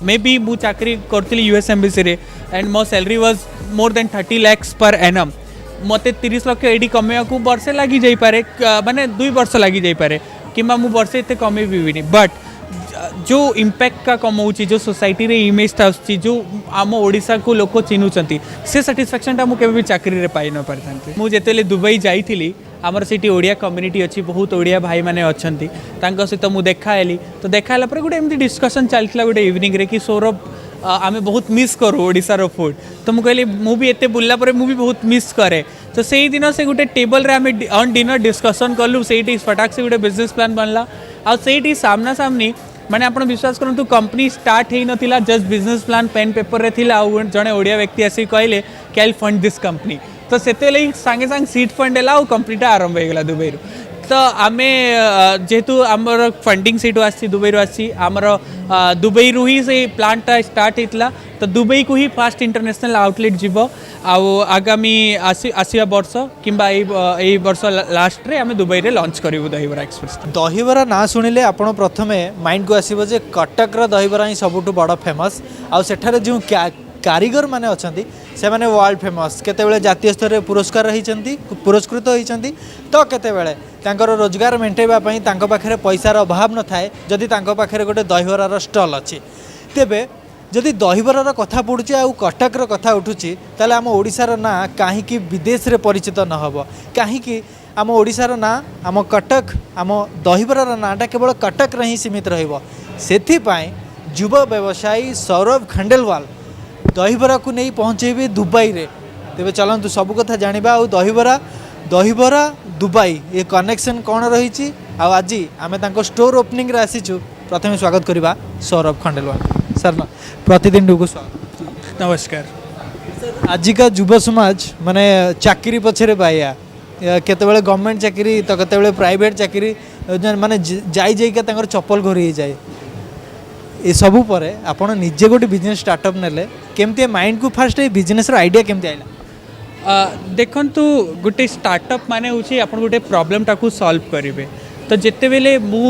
May be मु चाकरी करती यूएस एम्बेसी रे एंड मो salary was more than 30 lakhs per annum मते 30 लाख एडी कमेया को वर्षे लगी जाई पारे माने 2 वर्ष लगी जाई पारे किंबा मु वर्षे एते कमे भी बट जो इम्पैक्ट का कमाऊँगी जो सोसाइटी रे इमेज था जो आम ओडिशा को लोक चिन्हुंट से साटिस्फैक्शन मुझे भी चाकरी रे पाई न पारि मुझे दुबई जाइली आमर से ओडिया कम्युनिटी अच्छी बहुत ओडिया भाई मैंने अच्छा सहित मुझे देखाली तो देखाला गोटे एमती डिस्कसन चलता गोटे इवनिंग रे कि सौरभ आमे बहुत मिस करूँ ओडिशार फूड तो मुझे कहली मुझे एत बुल्ला मुझे बहुत मिस करे तो से ही दिन से गोटे टेबल रे आमे ऑन डिनर डिस्कसन कलु से फटाक से गोटे बिजनेस प्लान बनला आईटी सामना सामनी माने आपण विश्वास करंतु कंपनी स्टार्ट ही नथिला just business plan pen paper रे थिला आ जणे ओडिया व्यक्ति आसी कहले कि आई फंड दिस कंपनी तो सेते लई संगे संग सीट फंड एला कंपनीटा आरंभ हो गला दुबई रो तो आमे जेहेतु आमर फंडिंग सीट आसी दुबई रो आसी आमर दुबई रु ही से प्लांटा स्टार्ट होता तो दुबई को ही फास्ट इंटरनेशनल आउटलेट जीव आगामी आसिया वर्ष किंबा ए वर्ष लास्ट रे आमे दुबई रे लॉन्च करिवु दहीबरा एक्सप्रेस दहीबरा ना शुणिले आपण प्रथमे माइंड को आसीबो जे कटक रो दहीबरा ही सबुठु बड़ फेमस आ सेठारे जो कारीगर माने अछंती से माने वर्ल्ड फेमस केतेबेले जातीय स्तर रे पुरस्कार रहिचंती पुरस्कृत होइचंती तो केतेबेले तांकर रोजगार मेंटेबा पई तांको पाखरे पैसार अभाव न थाए जदि तांको पाखरे गोटे दहीबरार स्टॉल अछि तेबे जदि दहीबरार कथा पड़ुछि आ कटकर कथा उठुछि ताले आम ओडिशार ना काहीकि विदेश रे परिचित न हबो काहीकि आम ओडिशार ना आम कटक आम दहीबरार नाटा केवल कटक रे ही सीमित रहिबो सेथिपाई युवा व्यवसायी सौरभ खंडेलवाल दहीबरा को नहीं पहुँचेबे दुबई रे तेबे चलतु सब कथा जानिबा आ दहीबरा दुबई ये कनेक्शन कौन रही आज आम स्टोर ओपनिंग रे आसीचु प्रथम स्वागत करवा सौरभ खंडेलवाल सर ना प्रतिदिन को स्वागत नमस्कार आजिका युवा समाज माने चाकरी पछरे बाया केतेबेले गवर्नमेंट चाकरी तो केतेबेले प्राइवेट चाकरी माने जाई जाइका तांकर चप्पल घोरी जाए ये सबू पर आपण निजे गोटे बिजनेस स्टार्टअप नेले केमती माइंड को फास्ट बिजनेस आइडिया केमती आइला देखंतु गोटे स्टार्टअप माने होची आपण गोटे प्रॉब्लम टाकू सॉल्व करिवे तो जिते बेले मु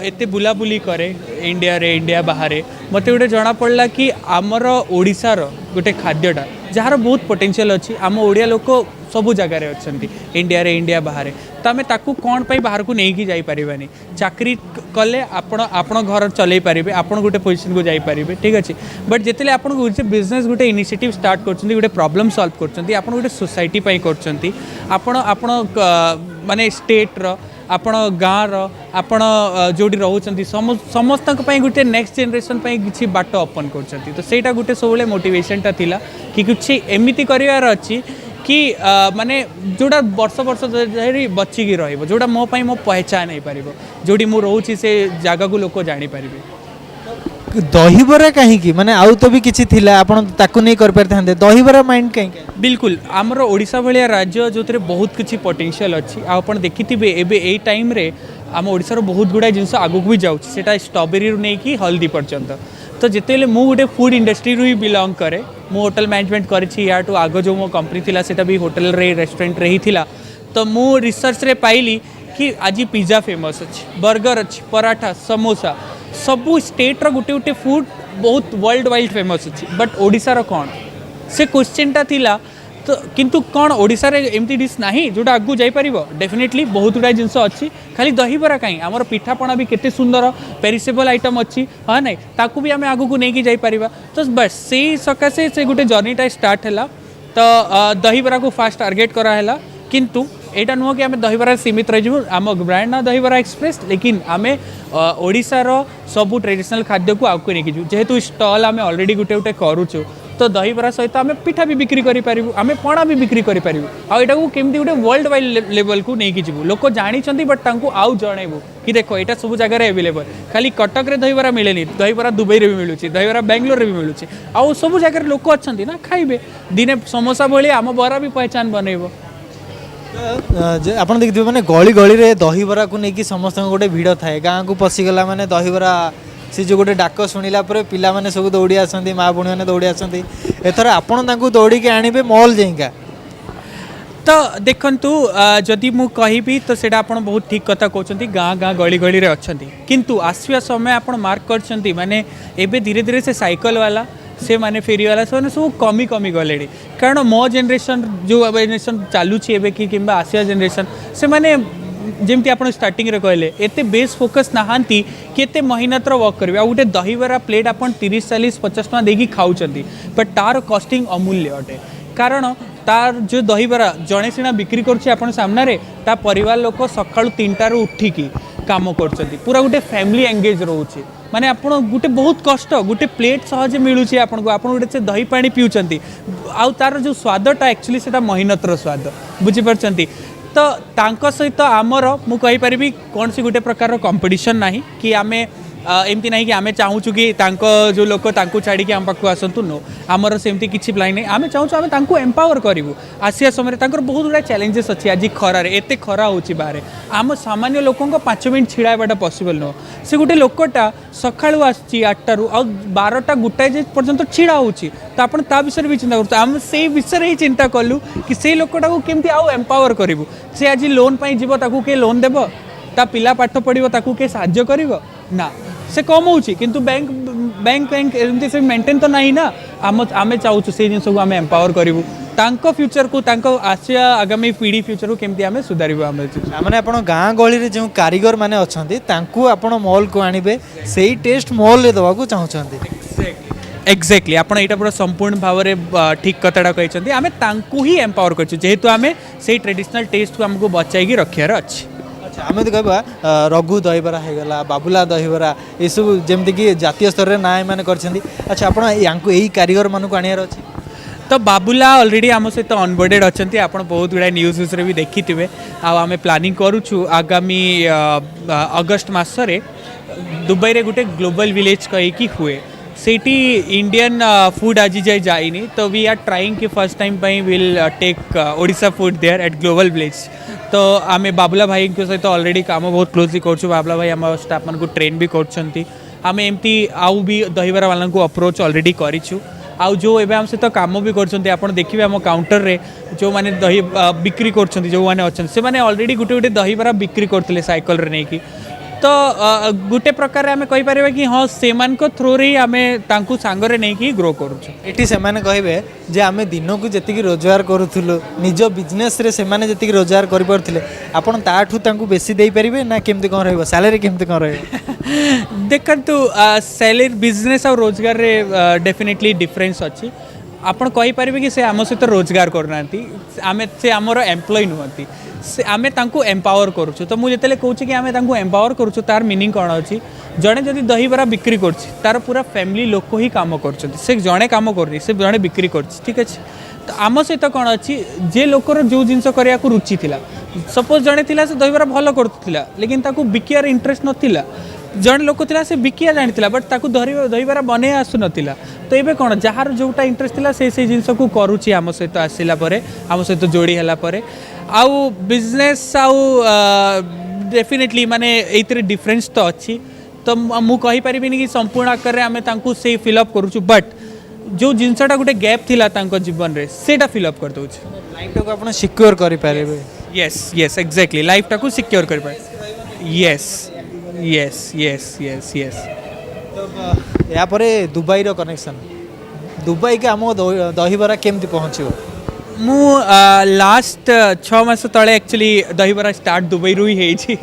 एते बुलाबुली करे इंडिया बाहर मते गोटे जना पड़ला कि आमर ओडिशार गोटे खाद्यटा जार बहुत पोटेंशियल अच्छी आम ओडिया लोक सबू जगार अच्छा इंडिया बाहर तो आम ताकू कौन पाई बाहर को नहीं जाई परिबानी चाकरी कले आपण घर चलई पारे आपण गोटे पोजिशन को जापारे ठीक अच्छे बट जिते आप बिजनेस गोटे इनिशिएटिव स्टार्ट कर गोटे प्रॉब्लम सॉल्व कर गोटे सोसाइटी आपण माने स्टेट आपण गाँव आपण जोड़ी रोचंती समस्त गोटे नेक्स्ट जनरेशन किसी बाट ओपन कर तो सहीटा गोटे सब मोटिवेशनटा थिला कि कुछ एमती करार अच्छी कि माने जोड़ा वर्ष वर्ष धरी बचिकी रहिबो जोड़ा मो पई मो पहचान हो पारिबो जोड़ी मु रोची से जगह को लोक जानी पारिबे दहीबरा कहीं माने आउ तो भी किसी थिला आपण ताकू नहीं कर पारथांते दहीबरा माइंड कहीं बिल्कुल आमर ओडिशा भलिया राज्य जो बहुत किसी पोटेंशियल अच्छी आपण देखिथिबे एबे ए टाइम रे आम ओडिशार बहुत गुड़ा जिनस आगु भी जाउछि सेटा स्ट्रॉबेरी नहीं कि हल्दी पर्यंत तो जिते मु गोटे फूड इंडस्ट्री रू ही बिलंग करे मु होटल मैनेजमेंट करी या आग जो मो कंपनी थिला सेटा भी होटल रे रेस्टोरेंट रे ही थिला तो मु रिसर्च रे पाइली कि आज पिज्जा फेमस अच्छी बर्गर अच्छी पराठा समोसा सबू स्टेट रो गोटे गोटे फूड बहुत वर्ल्ड वाइड फेमस अच्छी बट ओडिशार कौन से क्वेश्चनटा थिला तो किंतु कौन ओडिशा रे एमती डिश नहीं जोटा आगू जाई परिबो डेफिनेटली बहुत गुड़ा जिनस अच्छी खाली दहीबरा कहीं आमर पिठापणा भी केते सुंदर पेरिसेबल आइटम अच्छी हाँ ना ताकू भी आम आगू को नहीं जाई परिबा तो बस से सकाशे से गोटे जर्नीटा स्टार्ट है तो दहीबरा को फास्ट टार्गेट कराला किंतु एटा नुह कि आम दहीबरा सीमित रही आम ब्रांड ना दहीबरा एक्सप्रेस लेकिन आम ओडिशार सबू ट्रेडिशनल खाद्य को आगे नहीं जेहेतु स्टॉल आम ऑलरेडी गोटे गोटे करुचु तो दहीबरा सहित आम पिठा भी बिक्री करूँ आम पणा भी बिक्री करूँ आईटा को केमती गोटे वर्ल्ड वाइड लेवल को नहीं जीवु लोक जानी बट आउ जनइबू कि देख यहाँ सब जगह एवेलेबल खाली कटक रे दहीबरा मिलेनी दहीबरा दुबई रे भी मिलूँ दहीबरा बेंगलोर रे भी मिलूँ आउ सब जगह लोक अच्छा ना खाइबे दिने समोसा भाई आम बरा भी पहचान बनइब आप देखिए मैंने गली गली रे दहीबरा को लेकिन समस्त गोटे भिड़ थाए गाँव को पशिगला मैंने दहीबरा सी जो गोटे डाक शुणिला पिला माने सब दौड़ी आसती माँ भूणी मैंने दौड़ी आसती एथर आपण दौड़ी के आणवे मॉल जाइका तो देखंतु जदि मु कहिबी तो सेटा आपण बहुत ठीक कथा कहउछंती गाँ गाँ गली गली रे अछंती किंतु आसवा समय आपण मार्क करछंती माने एबे धीरे धीरे से साइकिल वाला से माने फेरी वाला से सब कमी कमी गले कारण मो जनरेशन जो जनरेशन चलुची एबे कि किंबा आसिया जनरेशन से माने जेमती आप स्टार्टिंग रे कहले एते बेस फोकस नहांती कि एते मेहनतर वर्क करेंगे आ गोटे दहीबरा प्लेट आप 30-40-50 टका देकी खाऊचंती बट तार कस्टिंग अमूल्य अटे कारण तार जो दहीबरा जड़े सीना बिक्री कर सामने रे ता परिवार लोक सका 3टार उठिकी काम कर पूरा गोटे फैमिली एंगेज रोचे माने आपण गोटे बहुत कष्ट गोटे प्लेट सहज मिलूँ आपको आप गोटे से दही पानी पिउचंती आउ तार जो स्वादटा एक्चुअली सेटा मेहनतर स्वाद बुझीपारचंती तो तांको सहित आमर मु कहि परिबी कौन सी गोटे प्रकार कंपटीशन नाही कि आमे एमती नहीं कि आमे चाहूँ कि तांको जो लोक तांको छाड़ी आम पाखु आसतु नो आमर सेमती किछि प्लान नहीं आमे चाहूँ आमे तांको एम्पावर करूँ आसिया समय तांकर बहुत गुड़ा चैलेंजेस अच्छी आज खरार एते खरा होची बाहर आम सामान्य लोकों 5 मिनट छिड़ाबाटा पॉसिबल नो से गोटे लोकटा सकाळू आसी 8टारू आ 12टा गोटाए पर्यंत छिड़ा होची तो आपण ता विषय भी चिंता करते आम से विषय ही चिंता कलु कि से लोकटा को केमती आउ एम्पावर करूँ से आज लोन पाई जीव ताकू के लोन देव ता पिला पाठ पढ़िबो ताकू के साहाय्य करिवो ना से कम होची किंतु बैंक बैंक बैंक एमती से मेंटेन तो नहीं ना आमे चाहूँ से जिन को आमे एम्पावर करूँ तांको फ्यूचर को तांको आसिया आगामी पीढ़ी फ्यूचर को केमती आमे सुधारिबो आमे माने आपण गाँ गहली रे जो कारीगर माने अछंती तांको आपण मॉल को आनिबे सेही टेस्ट मॉल रे दवा को चाहउछंती एक्जाक्टली आपण एटा पूरा संपूर्ण भाव में ठीक कथाटा कहते आमे तांको ही एम्पावर करछु जेहेतु आमे से ट्रेडिशनल टेस्ट को हमको बचाई रखियार अछि अच्छा आम तो कहवा रघु दहीबरा होगला बाबुला दहीबरा ये सब जमती कि जातीय स्तर में ना मैंने करछंती अच्छा आपण यांको एही कारीगर मानक आनियार अछि तो बाबुला ऑलरेडी आम सहित अनबोर्डेड अच्छा आप बहुत गुड़ा न्यूज विषय भी देखी थे आम प्लानिंग करुचु आगामी अगस्ट मसरे दुबई रे गोटे ग्लोबल विलेज कहीकि हुए सेठी इंडियन फूड आज जाए जाइनी तो वी आर ट्राइंग कि first time will take Odisha food there at global village तो आम बाबुला भाई के सहित ऑलरेडी काम बहुत क्लोजली कर बाबुला भाई आम स्टाफ मान को ट्रेन भी करम एमती आउ भी दहीबरा वाला को अप्रोच ऑलरेडी करूँ आउ जो एवं आम सहित कम भी कर देखिए आम काउंटर रे जो मैंने दही बिक्री कर जो मैंने अच्छा से मैंने ऑलरेडी गोटे गोटे दहीबरा बिक्री करते साइकिल रे नहीं कि तो गोटे प्रकार आम कहीपर कि हाँ से थ्रू रे आम सांगरे नहीं कि ग्रो करुँ से कहे जे आम दिन को जी रोजगार करूँ निज बिजनेस रे से जी रोजगार करें आपड़ ताठू बेसी दे पारे ना केमती कौन रही सैलरी केमती कौन रही देखु सैलरी बिजनेस और रोजगार रे डेफिनेटली डिफरेन्स अच्छी आपड़ कहीपर कि से आम सहित रोजगार करना आम से आमर एम्प्लॉय नुहति से आम एम्पावर करुँ तो मुझे कहूँ कि आम एम्पावर करुँ तार मीनिंग कौन अच्छी जड़े जदि दहीबरा बिक्री कर पूरा फैमिली लोक ही कम कर जड़े कम कर जड़े बिक्री कर ठीक अच्छे तो आम सहित कौन अच्छी जे लोकर जो जिनस करने को रुचि थी सपोज जड़े थी से दहीबरा भल करुला लेकिन बिकियार इंटरेस्ट नाला जड़े लोक था से बिकिया जानी बट ताकू दहीबरा बने आसु नाला तो ये कौन जार जोटा इंटरेस्ट था से जिनस को करुच्ची आम सहित आसला आम सहित जोड़ी है आउ बिजनेस आउ डेफिनेटली माने एइतरे डिफरेंस तो अच्छी तो मु कहि परिबिनी कि संपूर्ण आकार रे आमे तांकू से फिलअप करूछु बट जो जिनसटा गोटे गैप थिला तांको जीवन रे सेटा फिलअप कर दोछु लाइफ को आपण सिक्योर करि पारेबे यस यस एक्जेक्टली लाइफ टा को सिक्योर करि पारे yes yes yes yes yes तो या परे दुबई रो कनेक्शन दुबई के आम दहीबरा केमती पहुँचो मु लास्ट 6 मास तले एक्चुअली दहीबरा स्टार्ट दुबई रु ही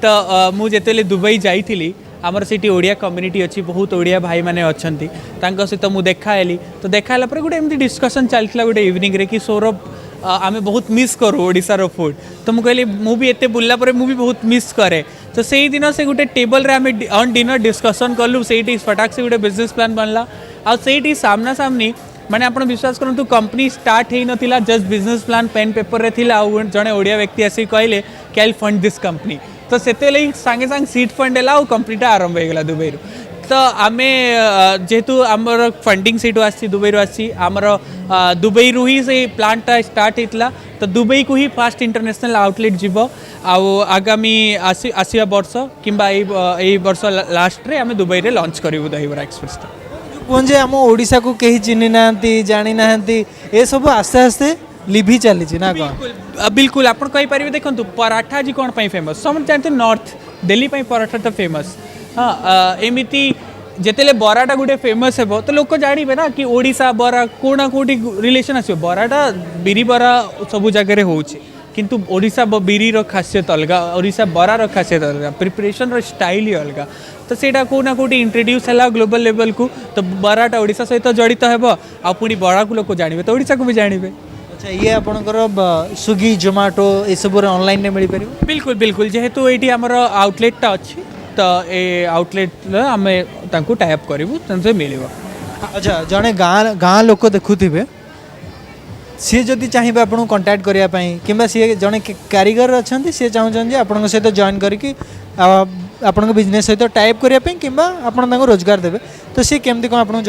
तो मु जेतेले दुबई जाइथिली आमर सीटी ओडिया कम्युनिटी अच्छी बहुत ओडिया भाई माने अछंती तांको सहित मु देखाली तो देखाला पर गोटे एमती डिस्कशन चलता गोटे इवनिंग रे कि सौरभ आमे बहुत मिस करूँ ओडिशार फूड तो मुझे कहली मु भी एते बुल्ला पर मु भी बहुत मिस करे तो से दिन से गोटे टेबल रे आमे ऑन डिनर डिस्कशन कलु से फटाक से गोटे बिजनेस प्लान बनला आ से सामना सामनी माने आपण विश्वास करंतु कंपनी स्टार्ट ही नथिला just business plan pen paper रे थिला आ जणे ओडिया व्यक्ति आसी कहले कि आई फंड दिस कंपनी तो सेते सांगे सांगे सीट फंड देला आ कंपनीटा आरंभ हो गला दुबई तो आमे जेहेतु आमर फंडिंग सीटू आसी दुबई आसी आमर दुबई रु ही से प्लांटा स्टार्ट होता तो दुबई को ही फास्ट इंटरनेशनल आउटलेट जीव आगामी आसिया वर्ष किंबा ए वर्ष लास्ट रे आमे दुबई रे लॉन्च करिवु दहीबरा एक्सप्रेस जे आम ओडिशा को कहीं चिन्ह ना जानी ना ये सब आस्ते आस्ते लिभि चली ना कौन बिल्कुल आप कहींपर देखो पराठा आज कौन फेमस समझ जानते नॉर्थ दिल्ली पराठा तो फेमस हाँ एमती जिते बराटा गोटे फेमस हे तो लोक जानवे ना कि ओडिशा बरा कोना कोटी रिलेशन आसो बराटा बिरी बरा सब जगह हो किंतु ओडिशा बिरी खासियत अलग ओडिशा बरार खासियत अलग प्रिपरेशन स्टाइल ही अलग तो सेटा कोना कोटी इंट्रोड्यूस है ग्लोबल लेवल को तो बराटा ओडिशा सहित जड़ित हो पुणी बरा को लोक जानवे तो ओडिशा को भी जानवे अच्छा ये आपणकर स्विगी जोमाटो ये सब ऑनलाइन मिल पार बिल्कुल बिल्कुल जेहेतु ये आमर आउटलेटा अच्छी तो ये आउटलेट आम टाइप करूँ मिल अच्छा जड़े गाँ गाँ लोक देखुवे सी जदि चाहिए आपको कंटाक्ट करने कि सी जड़े कारीगर अच्छा सी चाहते आपण सहित जॉइन करके आपण बिजनेस सहित टाइप करने कि आपण रोजगार देवे तो सी केमती कौन आपको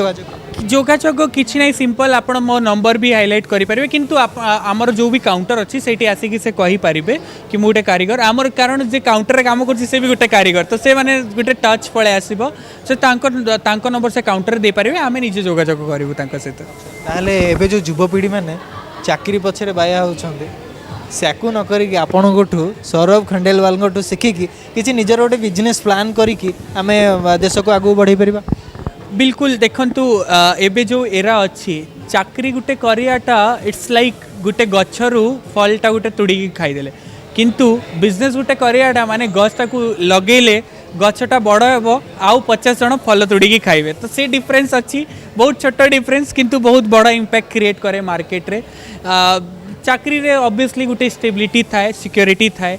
जोगाजोग किसी ना सिंपल आप मो नंबर भी हाईलाइट करेंगे किंतु आमर जो भी काउंटर अच्छी से आसिक से कहींपर कि मुझे गोटे कारीगर आमर कारण जे काउंटर रे काम कर गोटे कारीगर तो से मैंने गोटे टच पलि आसो से नंबर से काउंटर दे पारे आम निजे जोगाजोग करूँ सहित ताहले एबे जो युवपीढ़ी मैंने चाकरी पछरे बाया होउछन्ते साकू न करिक आपणठू सौरभ खंडेलवाल शिखिकी किसी निजर गोटे बिजनेस प्लान करिकी आमे देश को आगू बढ़ाई परिबा बिल्कुल देखंतु एबे जो एरा अच्छी चाकरी गुटे करियाटा इट्स लाइक गुटे गछरू फलटा गुटे तुड़ी खाईदेले किंतु बिजनेस गुटे करियाटा माने गछटा को लगेले गछटा बड़ हे आउ 50 जन फल तोड़ी खाइबे तो से डिफरेंस अच्छी बहुत छोट डिफरेंस किंतु बहुत बड़ा इम्पैक्ट क्रिएट करे मार्केट रे चाकरी रे ऑब्वियसली गुटे स्टेबिलिटी थाए सिक्योरिटी थाए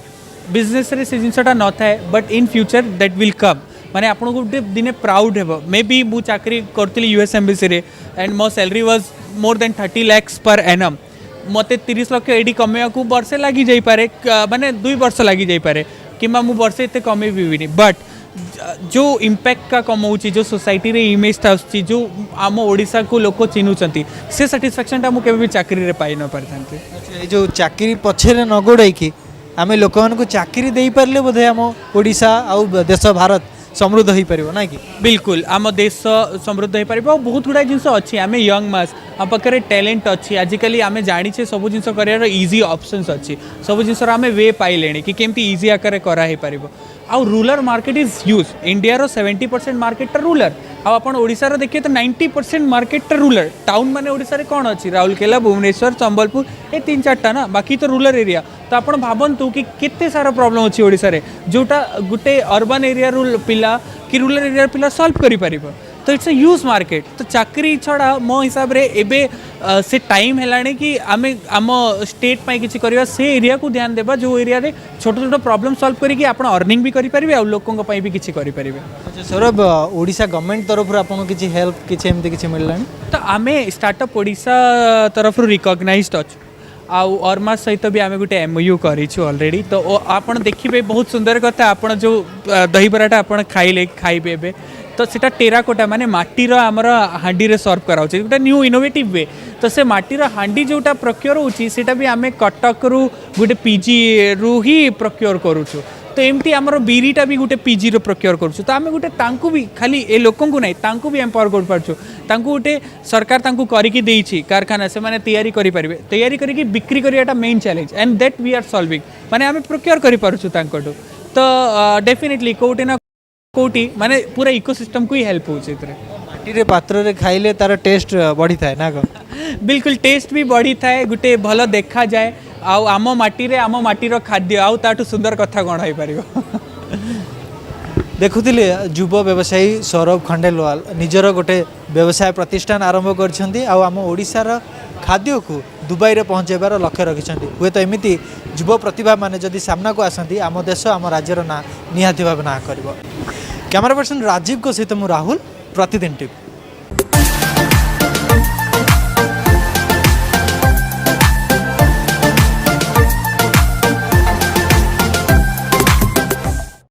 बिजनेस रे से जिनसटा न थाए but in future that will come माने आपको गोटे दिने प्राउड हे मे बी मु चाकरी करती यूएस एम्बेसी रे एंड मो salary was more than 30 lakhs per annum मते 30 लाख एडी कमेया को वर्षे लगी जाई पारे माने 2 वर्ष लगी जाई पारे किंबा मु वर्षे एते कमे भी बट जो इम्पैक्ट का कमाऊँगी जो सोसाइटी रे इमेज था जो आम ओडिशा को लोक चिन्हुंट से साटिस्फैक्शनटा मुझे भी चाकरी रे पाई न पारि ये जो चाकरी पछरे न गोड़ेकी आम लोक मानक चाकरी दे पारे बोधे आम ओडिशा आउ देश भारत समृद्ध हो पार ना कि बिल्कुल आम देश समृद्ध हो पार बहुत गुड़ा जिन अच्छी आम यंग मास आम पाखे टैलेंट अच्छी आजिकल आम जाचे सब जिन कर इजी ऑप्शंस अच्छी सब जिन आम वे पाइले कि केमती इजी आकार कराई पार आउ rural market is huge India रो 70% मार्केट रूरल आप ओडिशा देखिए तो 90% मार्केट रूरल टाउन माने ओडिशा रे कौन अच्छी राउरकेला भुवनेश्वर संबलपुर ये 3-4टा ना बाकी तो रूरल एरिया तो आप भावतु कि केते सारा प्रॉब्लम अच्छी ओडिशा रे जोटा गोटे अर्बन एरिया पिला कि रूरल एरिया पिला सॉल्व करि परिबो तो इट्स अ ह्यूज मार्केट तो चाकरी छड़ा मो हिसाब रे एबे से टाइम है कि आम आम स्टेट पाई किछि करबा से एरिया को ध्यान देबा जो एरिया रे छोट छोट प्रॉब्लम सॉल्व करिकि आपण अर्निंग भी करि परिबे आ लोकन पई भी किछि करि परिबे अच्छा सौरभ ओडिशा गवर्नमेंट तरफ आपन किछि हेल्प किछि एमते किछि मिललानी तो आमे स्टार्टअप ओडिशा तरफ रिकॉग्नाइज्ड अछि आउ अर्मा सहित भी आम गोटे MOU करूँ ऑलरेडी तो आपड़ देखिए बहुत सुंदर कथा आप जो दहीबराटा आप खाइबे एबे तो सेटा टेराकोटा माने माटीर आमर हांडी रे सर्व करा गोटे न्यू इनोवेटिव वे तो से माटीर हांडी जोटा प्रोक्योर होची सेटा भी आम कटक रु गोटे PG रु ही प्रोक्योर करूँ तो एमती आमर बिरीटा भी गोटे PG रो प्रोक्योर करूँ तो आम गोटे तांकु भी खाली ए लोकन को नहीं तांकु भी एम्पावर कर पारछु तांकु गोटे सरकार तांकु करिकि देइछि कारखाना से माने तैयारी करि परिबे तैयारी करिकि बिक्री करियाटा main challenge and that we are solving माने आम प्रोक्योर करि पारछु तांकटो तो डेफिनेटली कोटी ना कोटी माने पूरा इकोसिस्टम को ही हेल्प होछि एतरे माटी रे पात्र रे खाइले तार टेस्ट बढ़ी थाए ना बिल्कुल टेस्ट भी बढ़ी थाए गोटे भल देखा जाए आम माटीर खाद्य आउ ताठू सुंदर कथा कौन हो पार देखुले युव व्यवसायी सौरभ खंडेलवाल निजर गोटे व्यवसाय प्रतिष्ठान आरंभ करम ओडिशार खाद्य को दुबई रे पहुँचाइबार लक्ष्य रखिंट हुए तो एमती युव प्रतिभा माने जदि सामना को आसती आम देश आम राज्यर ना निहाती भाव ना कर कैमरा पर्सन राजीव को सहित मु राहुल प्रतिदिन टीवी।